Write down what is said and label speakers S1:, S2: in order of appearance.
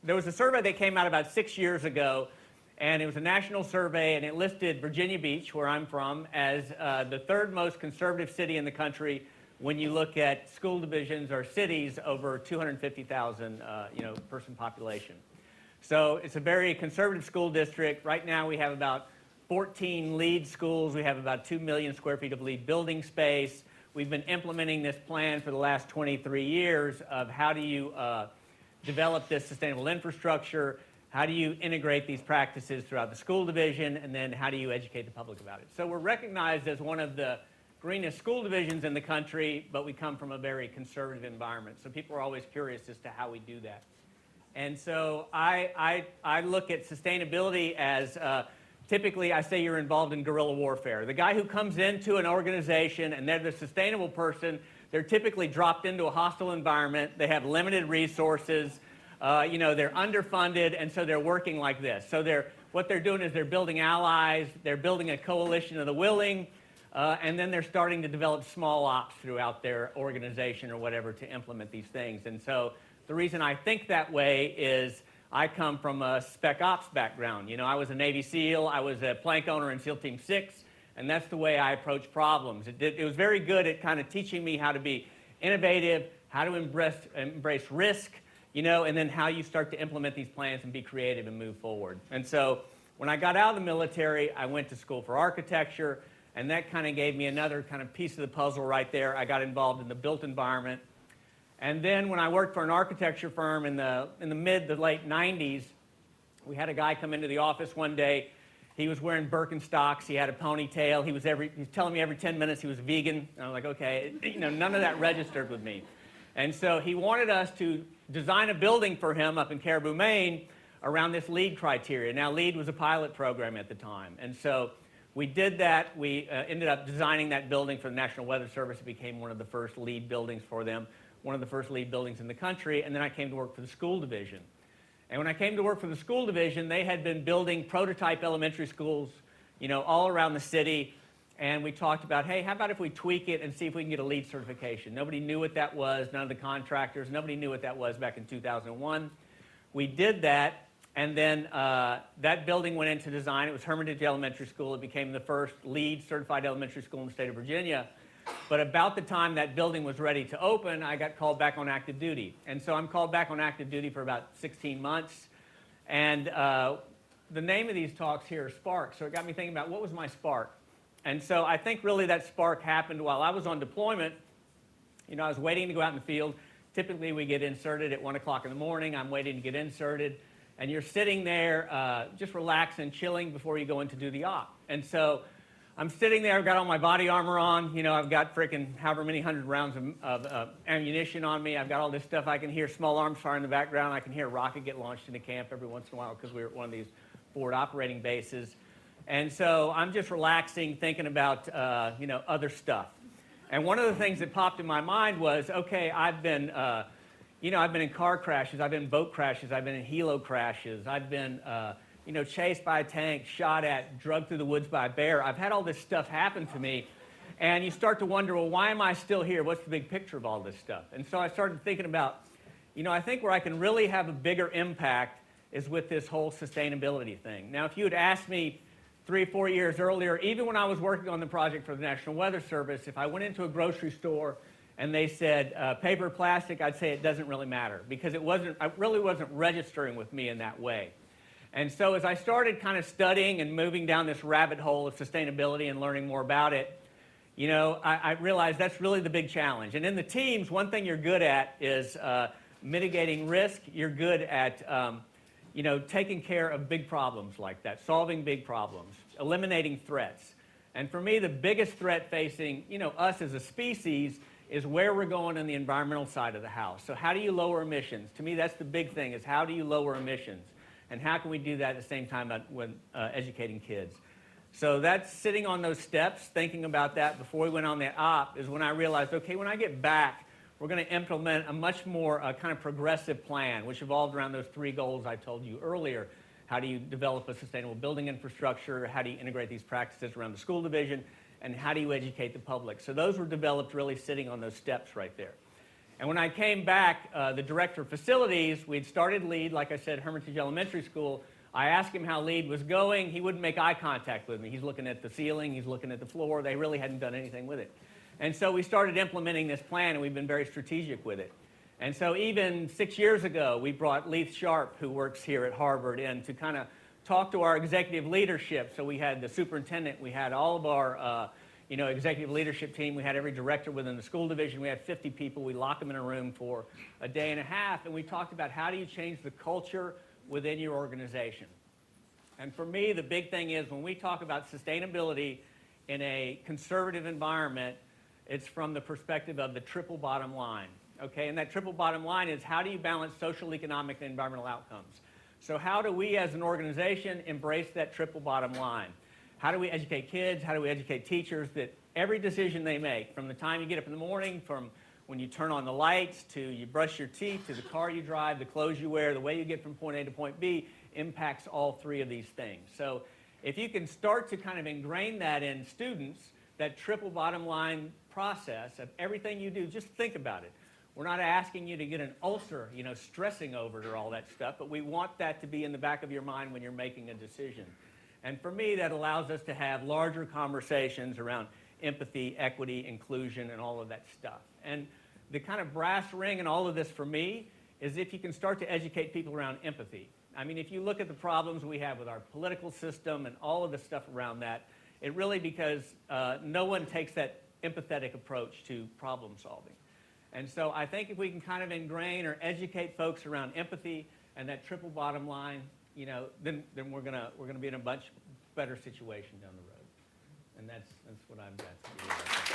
S1: there was a survey that came out about 6 years ago, and it was a national survey, and it listed Virginia Beach, where I'm from, as the third most conservative city in the country when you look at school divisions or cities over 250,000 person population. So it's a very conservative school district. Right now we have about 14 LEED schools. We have about 2 million square feet of LEED building space. We've been implementing this plan for the last 23 years of how do you develop this sustainable infrastructure, how do you integrate these practices throughout the school division, and then how do you educate the public about it. So we're recognized as one of the greenest school divisions in the country, but we come from a very conservative environment. So people are always curious as to how we do that. And so I look at sustainability as typically I say you're involved in guerrilla warfare. The guy who comes into an organization and they're the sustainable person, they're typically dropped into a hostile environment. They have limited resources. They're underfunded, and so they're working like this. So what they're doing is they're building allies. They're building a coalition of the willing. And then they're starting to develop small ops throughout their organization or whatever to implement these things. And so the reason I think that way is I come from a spec ops background. I was a Navy SEAL. I was a plank owner in SEAL Team 6, and that's the way I approach problems. It was very good at kind of teaching me how to be innovative, how to embrace risk, and then how you start to implement these plans and be creative and move forward. And so when I got out of the military, I went to school for architecture. And that kind of gave me another kind of piece of the puzzle right there. I got involved in the built environment. And then when I worked for an architecture firm in the mid to late 90s, we had a guy come into the office one day. He was wearing Birkenstocks. He had a ponytail. He was telling me every 10 minutes he was vegan. And I was like, okay, none of that registered with me. And so he wanted us to design a building for him up in Caribou, Maine, around this LEED criteria. Now, LEED was a pilot program at the time. And so we did that. We ended up designing that building for the National Weather Service. It became one of the first LEED buildings for them, one of the first LEED buildings in the country. And then I came to work for the school division. And when I came to work for the school division, they had been building prototype elementary schools, all around the city. And we talked about, hey, how about if we tweak it and see if we can get a LEED certification? Nobody knew what that was. None of the contractors. Nobody knew what that was back in 2001. We did that. And then that building went into design. It was Hermitage Elementary School. It became the first LEED certified elementary school in the state of Virginia. But about the time that building was ready to open, I got called back on active duty. And so I'm called back on active duty for about 16 months. And the name of these talks here is Spark. So it got me thinking about what was my spark. And so I think really that spark happened while I was on deployment. I was waiting to go out in the field. Typically we get inserted at 1 o'clock in the morning. I'm waiting to get inserted. And you're sitting there just relaxing, chilling before you go in to do the op. And so I'm sitting there, I've got all my body armor on, I've got frickin' however many hundred rounds of ammunition on me. I've got all this stuff. I can hear small arms fire in the background. I can hear a rocket get launched into camp every once in a while because we were at one of these forward operating bases. And so I'm just relaxing, thinking about, other stuff. And one of the things that popped in my mind was, okay, I've been in car crashes, I've been in boat crashes, I've been in helo crashes, I've been, chased by a tank, shot at, drugged through the woods by a bear. I've had all this stuff happen to me, and you start to wonder, well, why am I still here? What's the big picture of all this stuff? And so I started thinking about, I think where I can really have a bigger impact is with this whole sustainability thing. Now, if you had asked me 3 or 4 years earlier, even when I was working on the project for the National Weather Service, if I went into a grocery store and they said paper or plastic, I'd say it doesn't really matter because it really wasn't registering with me in that way. And so as I started kind of studying and moving down this rabbit hole of sustainability and learning more about it, I realized that's really the big challenge. And in the teams, one thing you're good at is mitigating risk. You're good at taking care of big problems like that, solving big problems, eliminating threats. And for me, the biggest threat facing us as a species is where we're going on the environmental side of the house. So how do you lower emissions? To me, that's the big thing, is how do you lower emissions? And how can we do that at the same time when educating kids? So that's sitting on those steps, thinking about that before we went on that op, is when I realized, okay, when I get back, we're going to implement a much more kind of progressive plan, which evolved around those 3 goals I told you earlier. How do you develop a sustainable building infrastructure? How do you integrate these practices around the school division? And how do you educate the public? So those were developed really sitting on those steps right there. And when I came back, the director of facilities, we'd started LEAD, like I said, Hermitage Elementary School. I asked him how LEAD was going. He wouldn't make eye contact with me. He's looking at the ceiling, he's looking at the floor. They really hadn't done anything with it. And so we started implementing this plan, and we've been very strategic with it. And so even 6 years ago, we brought Leith Sharp, who works here at Harvard, in to kind of talk to our executive leadership. So we had the superintendent, we had all of our executive leadership team. We had every director within the school division. We had 50 people. We locked them in a room for a day and a half, and we talked about how do you change the culture within your organization. And for me, the big thing is when we talk about sustainability in a conservative environment, it's from the perspective of the triple bottom line. Okay, and that triple bottom line is how do you balance social, economic, and environmental outcomes? So how do we as an organization embrace that triple bottom line? How do we educate kids? How do we educate teachers that every decision they make, from the time you get up in the morning, from when you turn on the lights, to you brush your teeth, to the car you drive, the clothes you wear, the way you get from point A to point B, impacts all three of these things. So if you can start to kind of ingrain that in students, that triple bottom line process of everything you do, just think about it. We're not asking you to get an ulcer, stressing over it or all that stuff, but we want that to be in the back of your mind when you're making a decision. And for me, that allows us to have larger conversations around empathy, equity, inclusion, and all of that stuff. And the kind of brass ring in all of this for me is if you can start to educate people around empathy. I mean, if you look at the problems we have with our political system and all of the stuff around that, it really because no one takes that empathetic approach to problem solving. And so I think if we can kind of ingrain or educate folks around empathy and that triple bottom line, then we're gonna be in a much better situation down the road, and that's what I've got to do.